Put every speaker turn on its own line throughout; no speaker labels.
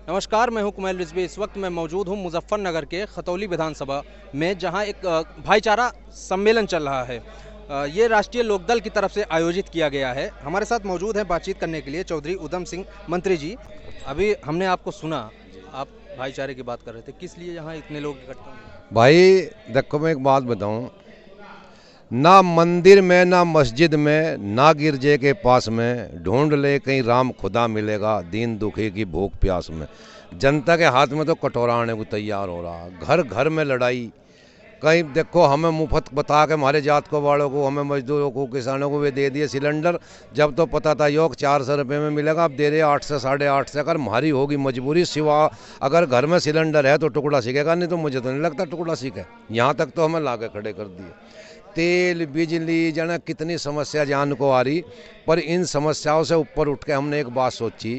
नमस्कार, मैं हूं कुमैल रिजवी। इस वक्त मैं मौजूद हूं मुजफ्फरनगर के खतौली विधानसभा में, जहां एक भाईचारा सम्मेलन चल रहा है। ये राष्ट्रीय लोकदल की तरफ से आयोजित किया गया है। हमारे साथ मौजूद हैं बातचीत करने के लिए चौधरी उधम सिंह मंत्री जी। अभी हमने आपको सुना, आप भाईचारे की बात कर रहे थे, किस लिए यहाँ इतने लोग इकट्ठे हुए?
भाई देखो, मैं एक बात बताऊं, ना मंदिर में ना मस्जिद में ना गिरजे के पास में ढूंढ ले कहीं राम खुदा मिलेगा दीन दुखी की भूख प्यास में। जनता के हाथ में तो कटोरा आने को तैयार हो रहा, घर घर में लड़ाई। कहीं देखो, हमें मुफ्त बता के हमारे जात को वालों को, हमें मजदूरों को, किसानों को वे दे दिए सिलेंडर। जब तो पता था योग 400 रुपये में मिलेगा, अब दे रहे 8 से 8.5 से। अगर हमारी होगी मजबूरी, सिवा अगर घर में सिलेंडर है तो टुकड़ा सीखेगा, नहीं तो मुझे तो नहीं लगता टुकड़ा सीखे। यहाँ तक तो हमें ला के खड़े कर दिए। तेल बिजली जाना कितनी समस्या जान को आ रही, पर इन समस्याओं से ऊपर उठ के हमने एक बात सोची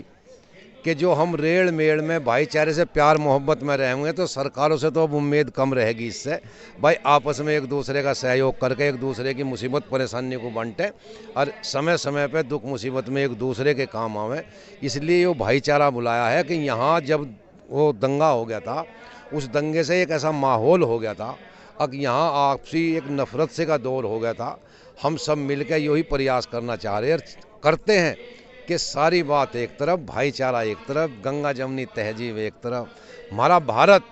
कि जो हम रेड़ मेड़ में भाईचारे से प्यार मोहब्बत में रहेंगे तो सरकारों से तो अब उम्मीद कम रहेगी। इससे भाई आपस में एक दूसरे का सहयोग करके एक दूसरे की मुसीबत परेशानी को बांटें और समय समय पे दुख मुसीबत में एक दूसरे के काम आवें। इसलिए ये भाईचारा बुलाया है कि यहाँ जब वो दंगा हो गया था, उस दंगे से एक ऐसा माहौल हो गया था, अब यहाँ आपसी एक नफरत से का दौर हो गया था। हम सब मिलकर यही प्रयास करना चाह रहे हैं, करते हैं कि सारी बात एक तरफ, भाईचारा एक तरफ, गंगा जमनी तहजीब एक तरफ, हमारा भारत।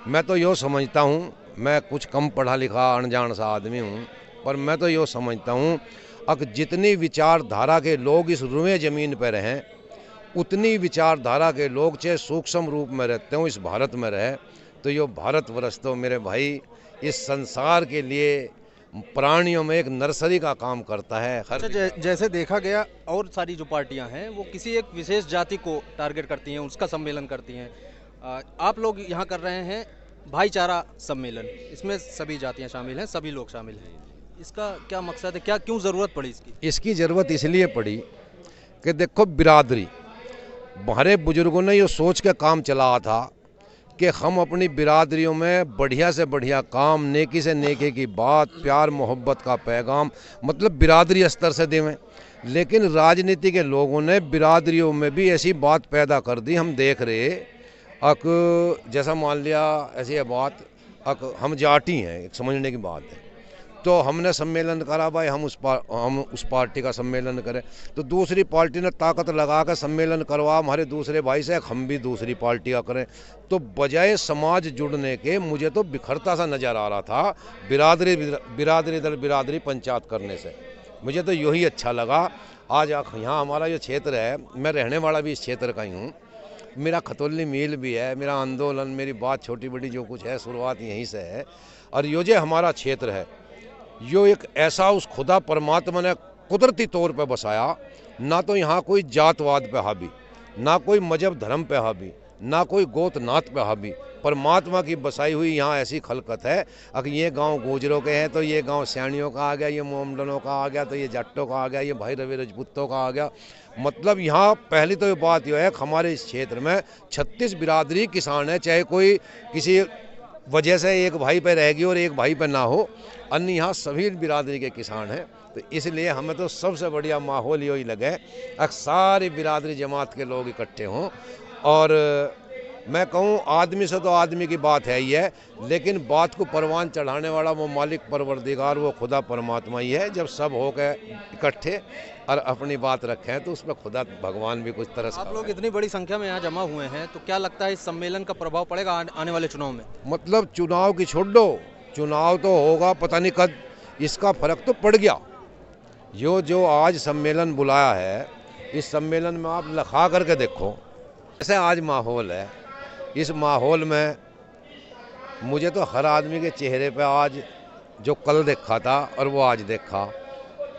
मैं तो यो समझता हूँ, मैं कुछ कम पढ़ा लिखा अनजान सा आदमी हूँ, पर मैं तो यो समझता हूँ अब जितनी विचारधारा के लोग इस रुए ज़मीन पर रहें, उतनी विचारधारा के लोग चाहे सूक्ष्म रूप में रहते हों इस भारत में रहे, तो यो भारतवर्ष तो मेरे भाई इस संसार के लिए प्राणियों में एक नर्सरी का काम करता है।
अच्छा, जैसे देखा गया और सारी जो पार्टियां हैं वो किसी एक विशेष जाति को टारगेट करती हैं, उसका सम्मेलन करती हैं। आप लोग यहाँ कर रहे हैं भाईचारा सम्मेलन, इसमें सभी जातियां शामिल हैं, सभी लोग शामिल हैं। इसका क्या मकसद है, क्या क्यों ज़रूरत पड़ी इसकी?
इसकी ज़रूरत इसलिए पड़ी कि देखो, बिरादरी, हमारे बुजुर्गों ने ये सोच के काम चलाया था कि हम अपनी बिरादरियों में बढ़िया से बढ़िया काम, नेकी से नेकी की बात, प्यार मोहब्बत का पैगाम मतलब बिरादरी स्तर से देवें। लेकिन राजनीति के लोगों ने बिरादरियों में भी ऐसी बात पैदा कर दी, हम देख रहे अक जैसा मान लिया ऐसी है बात, अक हम जाटी हैं, एक समझने की बात है, तो हमने सम्मेलन करा भाई, हम उस पार्टी का सम्मेलन करें, तो दूसरी पार्टी ने ताकत लगा कर सम्मेलन करवा हमारे दूसरे भाई से, हम भी दूसरी पार्टी का करें। तो बजाय समाज जुड़ने के मुझे तो बिखरता सा नज़र आ रहा था, बिरादरी बिरादरी दर बिरादरी पंचायत करने से मुझे तो यही अच्छा लगा। आज यहाँ हमारा जो क्षेत्र है, मैं रहने वाला भी इस क्षेत्र का ही हूँ, मेरा खतौली मील भी है, मेरा आंदोलन, मेरी बात छोटी बड़ी जो कुछ है शुरुआत यहीं से है। और ये जो हमारा क्षेत्र है, यो एक ऐसा उस खुदा परमात्मा ने कुदरती तौर पे बसाया, ना तो यहाँ कोई जातवाद पे हावी, ना कोई मजहब धर्म पे हावी, ना कोई गोत नात पे हावी, परमात्मा की बसाई हुई यहाँ ऐसी खलकत है। अगर ये गांव गुजरों के हैं तो ये गांव सैनियों का आ गया, ये मोमडनों का आ गया, तो ये जट्टों का आ गया, ये भाई रवि राजपूतों का आ गया। मतलब यहाँ पहली तो ये बात यह है, हमारे इस क्षेत्र में 36 बिरादरी किसान है, चाहे कोई किसी वजह से एक भाई पे रहेगी और एक भाई पे ना हो, अन्य यहाँ सभी बिरादरी के किसान हैं। तो इसलिए हमें तो सबसे बढ़िया माहौल यही लगे, सारी बिरादरी जमात के लोग इकट्ठे हों। और मैं कहूँ आदमी से तो आदमी की बात है ही है, लेकिन बात को परवान चढ़ाने वाला वो मालिक परवरदिगार, वो खुदा परमात्मा ही है। जब सब हो गए इकट्ठे और अपनी बात रखें तो उसमें खुदा भगवान भी कुछ तरह से।
आप लोग इतनी बड़ी संख्या में यहाँ जमा हुए हैं, तो क्या लगता है इस सम्मेलन का प्रभाव पड़ेगा आने वाले चुनाव में?
मतलब चुनाव की छोड़ दो, चुनाव तो होगा पता नहीं कब, इसका फर्क तो पड़ गया। जो आज सम्मेलन बुलाया है, इस सम्मेलन में आप लखा करके देखो, ऐसे आज माहौल है, इस माहौल में मुझे तो हर आदमी के चेहरे पे आज जो कल देखा था और वो आज देखा,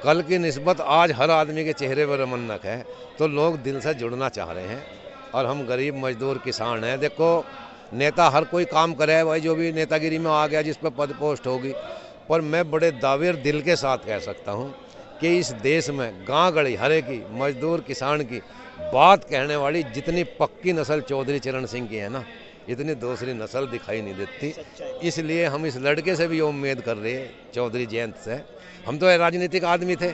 कल की निस्बत आज हर आदमी के चेहरे पर रमन्नक है। तो लोग दिल से जुड़ना चाह रहे हैं, और हम गरीब मजदूर किसान हैं। देखो, नेता हर कोई काम करे भाई, जो भी नेतागिरी में आ गया, जिस पर पद पोस्ट होगी, पर मैं बड़े दावे और दिल के साथ कह सकता हूँ कि इस देश में गांव गली हरे की, मजदूर किसान की बात कहने वाली जितनी पक्की नस्ल चौधरी चरण सिंह की है ना, इतनी दूसरी नस्ल दिखाई नहीं देती। इसलिए हम इस लड़के से भी उम्मीद कर रहे हैं, चौधरी जयंत से। हम तो राजनीतिक आदमी थे,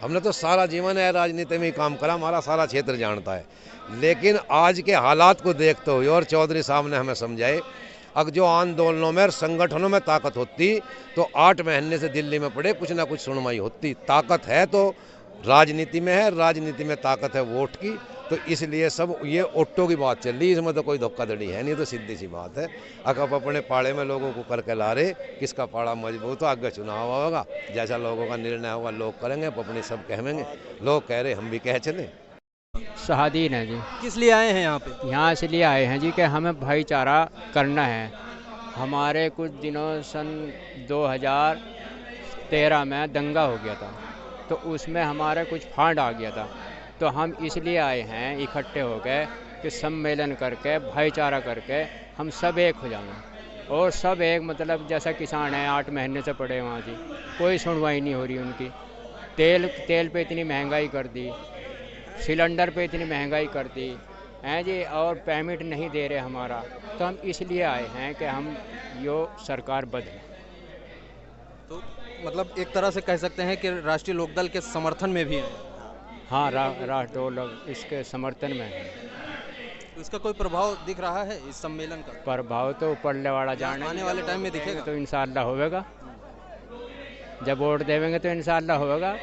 हमने तो सारा जीवन है राजनीति में ही काम करा, हमारा सारा क्षेत्र जानता है। लेकिन आज के हालात को देखते हुए और चौधरी साहब ने हमें समझाए, अगर जो आंदोलनों में संगठनों में ताकत होती तो 8 महीने से दिल्ली में पड़े कुछ ना कुछ सुनवाई होती। ताकत है तो राजनीति में है, राजनीति में ताकत है वोट की, तो इसलिए सब ये ऑटो की बात चल रही, इसमें तो कोई धोखाधड़ी है नहीं, तो सीधी सी बात है। अगर आप अपने पाड़े में लोगों को करके ला रहे, किसका पाड़ा मजबूत हो, आगे चुनाव होगा, जैसा लोगों का निर्णय होगा लोग करेंगे, अपनी सब कहेंगे, लोग कह रहे हम भी कह चले।
शहादीन है जी।
किस लिए आए हैं यहाँ पे?
यहाँ इसलिए आए हैं जी कि हमें भाईचारा करना है। हमारे कुछ दिनों सन 2013 में दंगा हो गया था, तो उसमें हमारे कुछ फंड आ गया था, तो हम इसलिए आए हैं इकट्ठे हो गए कि सम्मेलन करके भाईचारा करके हम सब एक हो जाएं। और सब एक मतलब जैसा किसान है 8 महीने से पड़े वहाँ जी, कोई सुनवाई नहीं हो रही उनकी। तेल पे इतनी महंगाई कर दी, सिलेंडर पे इतनी महंगाई कर दी हैं जी, और पेमेंट नहीं दे रहे हमारा। तो हम इसलिए आए हैं कि हम यो सरकार बदले।
तो मतलब एक तरह से कह सकते हैं कि राष्ट्रीय लोकदल के समर्थन में भी हैं।
हाँ, राष्ट्र लोग इसके समर्थन में है।
तो इसका कोई प्रभाव दिख रहा है इस सम्मेलन का?
प्रभाव तो ऊपरले वाला जाने,
आने वाले टाइम में दिखेगा
तो इंशाअल्लाह होगा, जब वोट देवेंगे तो इंशाअल्लाह होगा।